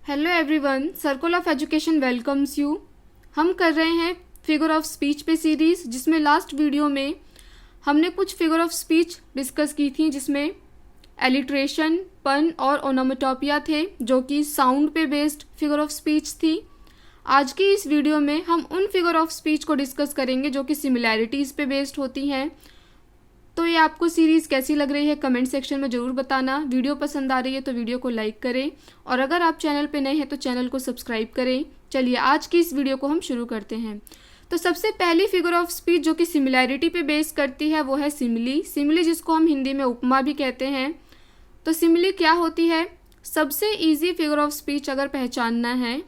Hello everyone, circle of education welcomes you. हम कर रहे हैं फिगर ऑफ स्पीच पे सीरीज़, जिसमें लास्ट वीडियो में हमने कुछ फिगर ऑफ स्पीच डिस्कस की थी, जिसमें एलिट्रेशन, पन और ओनोमेटोपिया थे, जो कि साउंड पे बेस्ड फिगर ऑफ स्पीच थी। आज की इस वीडियो में हम उन फिगर ऑफ स्पीच को डिस्कस करेंगे जो कि सिमिलैरिटीज़ पे बेस्ड होती हैं। तो ये आपको सीरीज़ कैसी लग रही है कमेंट सेक्शन में ज़रूर बताना। वीडियो पसंद आ रही है तो वीडियो को लाइक करें, और अगर आप चैनल पे नए हैं तो चैनल को सब्सक्राइब करें। चलिए आज की इस वीडियो को हम शुरू करते हैं। तो सबसे पहली फिगर ऑफ स्पीच जो कि सिमिलैरिटी पे बेस करती है वो है सिमिली। सिमिली जिसको हम हिंदी में उपमा भी कहते हैं। तो सिमिली क्या होती है? सबसे ईजी फिगर ऑफ स्पीच अगर पहचानना है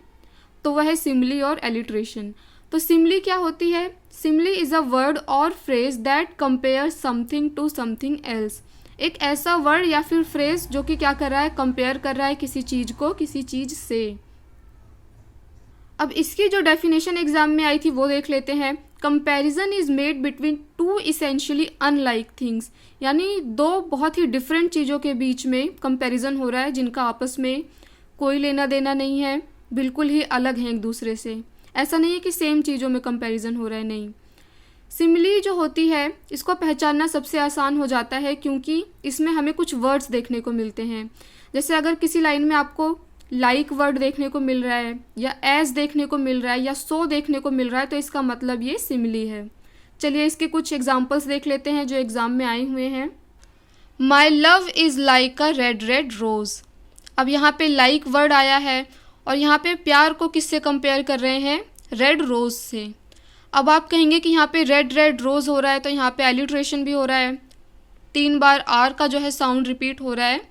तो वह है सिमिली और एलिट्रेशन। तो सिमिली क्या होती है? सिमिली इज़ अ वर्ड और phrase that compare something to something else. एक ऐसा वर्ड या फिर फ्रेज जो कि क्या कर रहा है? कंपेयर कर रहा है किसी चीज़ को किसी चीज़ से। अब इसकी जो डेफिनेशन एग्जाम में आई थी वो देख लेते हैं। Comparison is made between two essentially unlike things, यानी दो बहुत ही डिफरेंट चीज़ों के बीच में कंपैरिजन हो रहा है, जिनका आपस में कोई लेना देना नहीं है, बिल्कुल ही अलग हैं एक दूसरे से। ऐसा नहीं है कि सेम चीज़ों में कंपैरिजन हो रहा है, नहीं। सिमिली जो होती है इसको पहचानना सबसे आसान हो जाता है, क्योंकि इसमें हमें कुछ वर्ड्स देखने को मिलते हैं। जैसे अगर किसी लाइन में आपको लाइक वर्ड देखने को मिल रहा है, या एज देखने को मिल रहा है, या सो देखने को मिल रहा है, तो इसका मतलब ये सिमिली है। चलिए इसके कुछ एग्जाम्पल्स देख लेते हैं जो एग्ज़ाम में आए हुए हैं। My love is like a red red rose. अब यहाँ पे लाइक वर्ड आया है, और यहाँ पे प्यार को किससे कंपेयर कर रहे हैं? रेड रोज़ से। अब आप कहेंगे कि यहाँ पे रेड रेड रोज़ हो रहा है, तो यहाँ पे एलिट्रेशन भी हो रहा है, 3 बार आर का जो है साउंड रिपीट हो रहा है।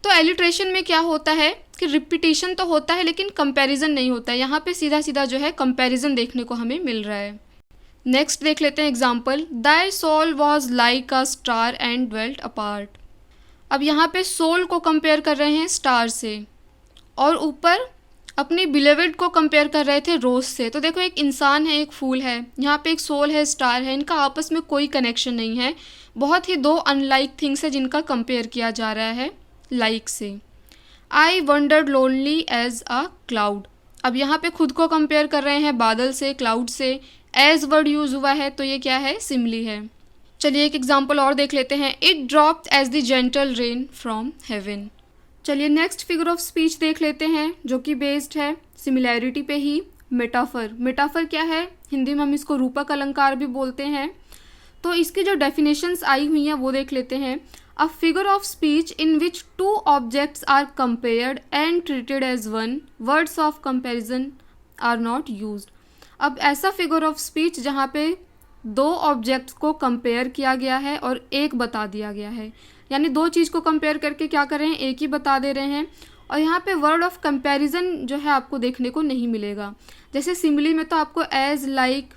तो एलिट्रेशन में क्या होता है कि रिपीटिशन तो होता है लेकिन कंपैरिजन नहीं होता है। यहाँ पे सीधा सीधा जो है कंपैरिजन देखने को हमें मिल रहा है। नेक्स्ट देख लेते हैं example. Thy soul was like a star and dwelt apart. अब यहाँ पे सोल को कंपेयर कर रहे हैं स्टार से, और ऊपर अपनी बिलेवेड को कंपेयर कर रहे थे रोज़ से। तो देखो, एक इंसान है, एक फूल है, यहाँ पे एक सोल है, स्टार है, इनका आपस में कोई कनेक्शन नहीं है। बहुत ही दो अनलाइक थिंग्स है जिनका कंपेयर किया जा रहा है लाइक से। I wandered lonely as a cloud. अब यहाँ पे खुद को कंपेयर कर रहे हैं बादल से, क्लाउड से। एज वर्ड यूज़ हुआ है तो ये क्या है? सिमिली है। चलिए एक एग्जाम्पल और देख लेते हैं। It dropped as the gentle rain from heaven. चलिए नेक्स्ट फिगर ऑफ स्पीच देख लेते हैं जो कि बेस्ड है सिमिलैरिटी पे ही। मेटाफर। मेटाफर क्या है? हिंदी में हम इसको रूपक अलंकार भी बोलते हैं। तो इसकी जो डेफिनेशंस आई हुई हैं वो देख लेते हैं। A figure of speech in which two objects are compared and treated as one, words of comparison are not used. अब ऐसा फिगर ऑफ स्पीच जहाँ पे दो ऑब्जेक्ट्स को कंपेयर किया गया है और एक बता दिया गया है, यानी दो चीज़ को कंपेयर करके क्या कर रहे हैं? एक ही बता दे रहे हैं। और यहाँ पे वर्ड ऑफ कंपैरिजन जो है आपको देखने को नहीं मिलेगा। जैसे सिमिली में तो आपको एज लाइक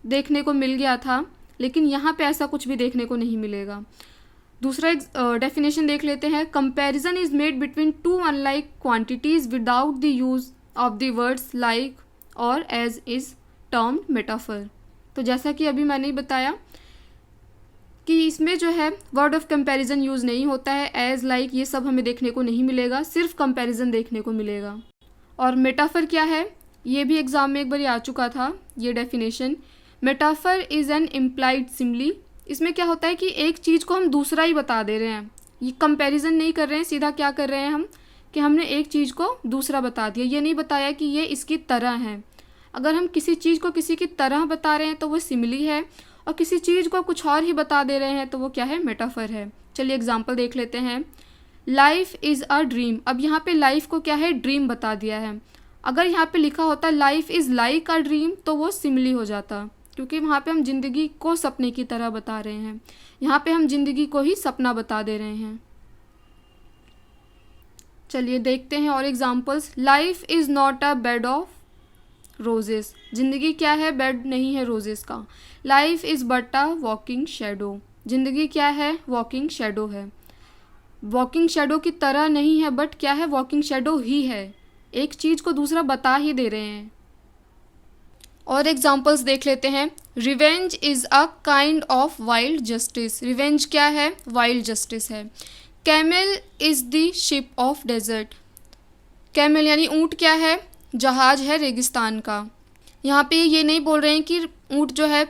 देखने को मिल गया था, लेकिन यहाँ पे ऐसा कुछ भी देखने को नहीं मिलेगा। दूसरा डेफिनेशन देख लेते हैं। Comparison is made between two unlike quantities without the use of the words like और एज इज टर्म्ड मेटाफर। तो जैसा कि अभी मैंने बताया कि इसमें जो है वर्ड ऑफ कंपैरिजन यूज़ नहीं होता है। एज लाइक ये सब हमें देखने को नहीं मिलेगा, सिर्फ कंपैरिजन देखने को मिलेगा। और मेटाफर क्या है? ये भी एग्जाम में एक बार आ चुका था ये definition. Metaphor is an implied simile. इसमें क्या होता है कि एक चीज़ को हम दूसरा ही बता दे रहे हैं, ये कंपैरिजन नहीं कर रहे हैं, सीधा क्या कर रहे हैं हम कि हमने एक चीज़ को दूसरा बता दिया। ये नहीं बताया कि ये इसकी तरह है। अगर हम किसी चीज़ को किसी की तरह बता रहे हैं तो वो सिमिली है, और किसी चीज़ को कुछ और ही बता दे रहे हैं तो वो क्या है? मेटाफर है। चलिए एग्जाम्पल देख लेते हैं। Life is a dream. अब यहाँ पे लाइफ को क्या है? ड्रीम बता दिया है। अगर यहाँ पे लिखा होता life is like a dream तो वो सिमिली हो जाता, क्योंकि वहाँ पे हम जिंदगी को सपने की तरह बता रहे हैं। यहाँ पे हम जिंदगी को ही सपना बता दे रहे हैं। चलिए देखते हैं और examples. Life is not a bed of roses. जिंदगी क्या है? बेड नहीं है रोजेस का। Life is but a walking shadow. जिंदगी क्या है? वॉकिंग शेडो है। वॉकिंग शेडो की तरह नहीं है, बट क्या है? वॉकिंग शेडो ही है। एक चीज़ को दूसरा बता ही दे रहे हैं। और एग्जाम्पल्स देख लेते हैं। Revenge is a kind of wild justice. Revenge क्या है? वाइल्ड जस्टिस है। Camel is the ship of desert. Camel यानी ऊँट क्या है, जहाज है रेगिस्तान का। यहाँ पे ये नहीं बोल रहे हैं कि ऊँट जो है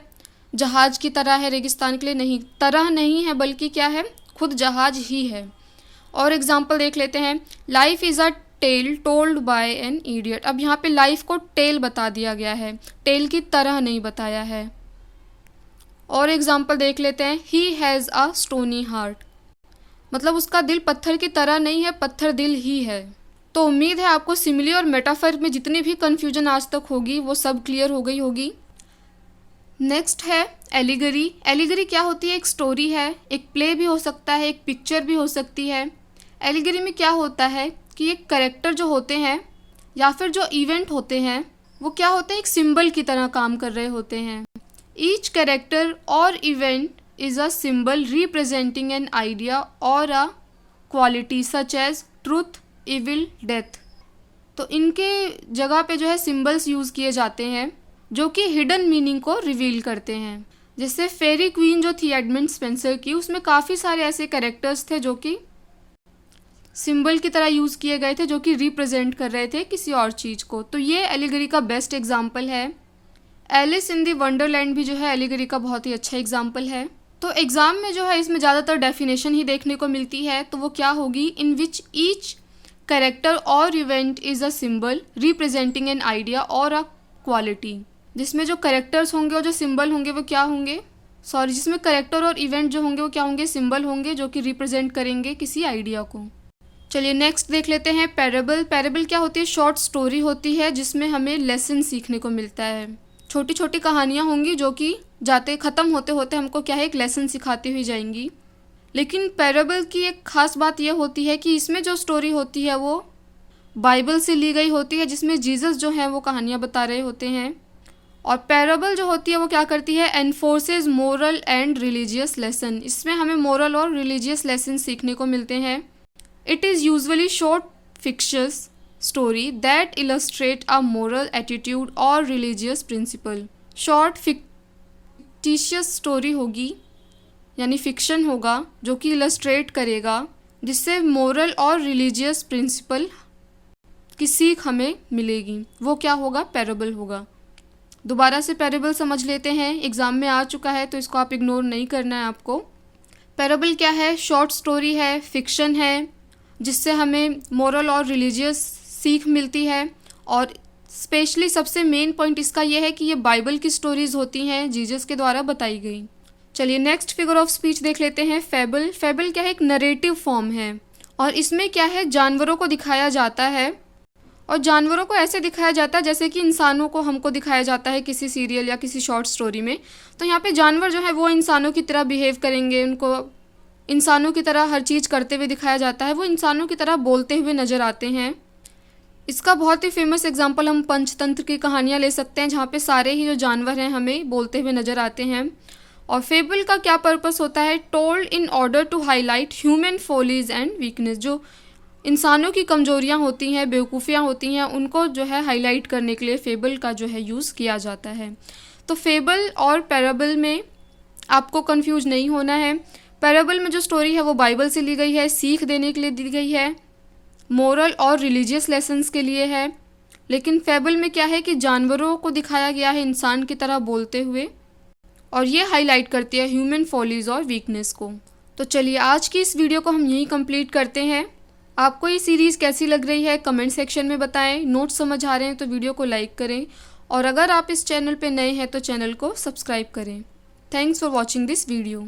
जहाज की तरह है रेगिस्तान के लिए, नहीं, तरह नहीं है बल्कि क्या है, खुद जहाज ही है। और एग्जाम्पल देख लेते हैं, life is a tale told by an idiot. अब यहाँ पे लाइफ को टेल बता दिया गया है, टेल की तरह नहीं बताया है। और एग्जाम्पल देख लेते हैं, he has a stony heart, मतलब उसका दिल पत्थर की तरह नहीं है, पत्थर दिल ही है। तो उम्मीद है आपको सिमिली और मेटाफर में जितनी भी कन्फ्यूजन आज तक होगी वो सब क्लियर हो गई होगी। नेक्स्ट है एलिगरी। एलिगरी क्या होती है, एक स्टोरी है, एक प्ले भी हो सकता है, एक पिक्चर भी हो सकती है। एलिगरी में क्या होता है कि एक कैरेक्टर जो होते हैं या फिर जो इवेंट होते हैं वो क्या होते हैं, एक सिंबल की तरह काम कर रहे होते हैं। ईच कैरेक्टर और event is a symbol representing an idea और a quality such as truth, evil, death. तो इनके जगह पे जो है सिंबल्स यूज़ किए जाते हैं जो कि हिडन मीनिंग को रिवील करते हैं। जैसे फेरी क्वीन जो थी एडमंड स्पेंसर की, उसमें काफ़ी सारे ऐसे कैरेक्टर्स थे जो कि सिंबल की तरह यूज़ किए गए थे, जो कि रिप्रेजेंट कर रहे थे किसी और चीज़ को। तो ये एलिगरी का बेस्ट एग्जाम्पल है। एलिस इन दी वंडरलैंड भी जो है एलिगरी का बहुत ही अच्छा एग्जाम्पल है। तो एग्ज़ाम में जो है इसमें ज़्यादातर डेफिनेशन ही देखने को मिलती है, तो वो क्या होगी, इन विच ईच कैरेक्टर और event is a symbol representing an idea और अ क्वालिटी। जिसमें जो कैरेक्टर्स होंगे और जो सिंबल होंगे वो क्या होंगे, जिसमें कैरेक्टर और इवेंट जो होंगे वो क्या होंगे, सिंबल होंगे जो कि रिप्रेजेंट करेंगे किसी आइडिया को। चलिए नेक्स्ट देख लेते हैं पैराबल। पैराबल क्या होती है, शॉर्ट स्टोरी होती है जिसमें हमें लेसन सीखने को मिलता है। छोटी छोटी कहानियाँ होंगी जो कि जाते ख़त्म होते होते हमको क्या है, एक लेसन सिखाती हुई जाएंगी। लेकिन पैराबल की एक ख़ास बात यह होती है कि इसमें जो स्टोरी होती है वो बाइबल से ली गई होती है, जिसमें जीसस जो है वो कहानियाँ बता रहे होते हैं। और पैराबल जो होती है वो क्या करती है, एनफोर्सेस मोरल एंड रिलीजियस लेसन। इसमें हमें मोरल और रिलीजियस लेसन सीखने को मिलते हैं। It is usually short fictions story that illustrate a moral attitude और religious principle. Short fictitious story होगी यानी फिक्शन होगा जो कि इलस्ट्रेट करेगा, जिससे मोरल और रिलीजियस प्रिंसिपल की सीख हमें मिलेगी। वो क्या होगा, पैराबल होगा। दोबारा से पैराबल समझ लेते हैं, एग्ज़ाम में आ चुका है तो इसको आप इग्नोर नहीं करना है आपको। पैराबल क्या है, शॉर्ट स्टोरी है, फिक्शन है, जिससे हमें मोरल और रिलीजियस सीख मिलती है। और स्पेशली सबसे मेन पॉइंट इसका यह है कि ये बाइबल की स्टोरीज़ होती हैं, जीसस के द्वारा बताई गई। चलिए नेक्स्ट फिगर ऑफ स्पीच देख लेते हैं, फेबल। फेबल क्या है, एक नरेटिव फॉर्म है और इसमें क्या है, जानवरों को दिखाया जाता है और जानवरों को ऐसे दिखाया जाता है जैसे कि इंसानों को हमको दिखाया जाता है किसी सीरियल या किसी शॉर्ट स्टोरी में। तो यहाँ पे जानवर जो है वो इंसानों की तरह बिहेव करेंगे, उनको इंसानों की तरह हर चीज़ करते हुए दिखाया जाता है, वो इंसानों की तरह बोलते हुए नज़र आते हैं। इसका बहुत ही फेमस एग्जाम्पल हम पंचतंत्र की कहानियाँ ले सकते हैं, जहाँ पे सारे ही जो जानवर हैं हमें बोलते हुए नज़र आते हैं। और फेबल का क्या पर्पस होता है, told in order to highlight human follies and weakness. जो इंसानों की कमजोरियाँ होती हैं, बेवकूफ़ियाँ होती हैं, उनको जो है हाईलाइट करने के लिए फेबल का जो है यूज़ किया जाता है। तो फेबल और पैराबल में आपको कंफ्यूज नहीं होना है। पैराबल में जो स्टोरी है वो बाइबल से ली गई है, सीख देने के लिए दी गई है, मोरल और रिलीजियस लेसन्स के लिए है। लेकिन फेबल में क्या है कि जानवरों को दिखाया गया है इंसान की तरह बोलते हुए, और ये हाईलाइट करती है ह्यूमन फॉलीज और वीकनेस को। तो चलिए आज की इस वीडियो को हम यहीं कंप्लीट करते हैं। आपको ये सीरीज़ कैसी लग रही है कमेंट सेक्शन में बताएं। नोट्स समझ आ रहे हैं तो वीडियो को लाइक करें, और अगर आप इस चैनल पे नए हैं तो चैनल को सब्सक्राइब करें। Thanks for watching this video.